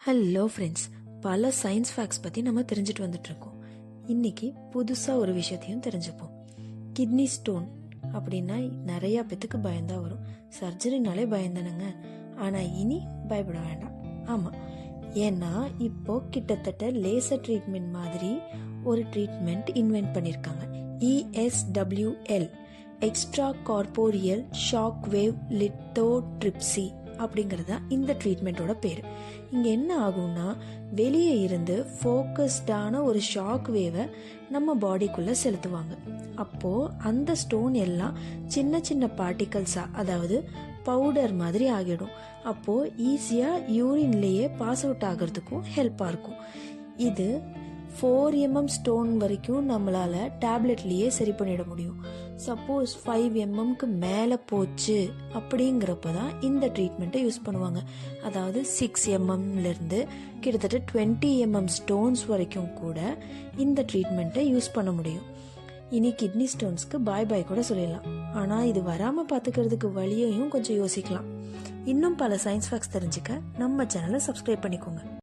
Hello friends, பல science facts பற்றி நம்ம தெரிஞ்சுட்டு வந்துட்டு இருக்கோம். இன்னைக்கு புதுசாக ஒரு விஷயத்தையும் தெரிஞ்சுப்போம். கிட்னி ஸ்டோன் அப்படின்னா நிறையா பேத்துக்கு பயந்தா வரும். சர்ஜரினாலே பயந்தானுங்க. ஆனால் இனி பயப்பட வேண்டாம். ஆமாம், ஏன்னா இப்போ கிட்டத்தட்ட லேசர் ட்ரீட்மெண்ட் மாதிரி ஒரு ட்ரீட்மெண்ட் இன்வென்ட் பண்ணியிருக்காங்க. ESWL, extra corporeal shock wave lithotripsy அப்படிங்கிறதா இந்த ட்ரீட்மெண்ட்டோட பேர். இங்கே என்ன ஆகும்னா, வெளியே இருந்து ஃபோக்கஸ்டான ஒரு ஷாக் வேவை நம்ம பாடிக்குள்ளே செலுத்துவாங்க. அப்போது அந்த ஸ்டோன் எல்லாம் சின்ன சின்ன பார்ட்டிகல்ஸாக, அதாவது பவுடர் மாதிரி ஆகிடும். அப்போது ஈஸியாக யூரின்லேயே பாஸ் அவுட் ஆகிறதுக்கும் ஹெல்ப்பாக இருக்கும். இது 4 mm ஸ்டோன் வரைக்கும் நம்மளால டேப்லெட்லேயே சரி பண்ணிட முடியும். சப்போஸ் 5 mmக்கு மேலே போச்சு அப்படிங்கிறப்ப தான் இந்த ட்ரீட்மெண்ட்டை யூஸ் பண்ணுவாங்க. அதாவது 6 mmலேருந்து கிட்டத்தட்ட 20 mm ஸ்டோன்ஸ் வரைக்கும் கூட இந்த ட்ரீட்மெண்ட்டை யூஸ் பண்ண முடியும். இனி கிட்னி ஸ்டோன்ஸ்க்கு பாய் பாய் கூட சொல்லிடலாம். ஆனால் இது வராமல் பார்த்துக்கிறதுக்கு வழியையும் கொஞ்சம் யோசிக்கலாம். இன்னும் பல சயின்ஸ் ஃபேக்ட்ஸ் தெரிஞ்சுக்க நம்ம சேனலை சப்ஸ்கிரைப் பண்ணிக்கோங்க.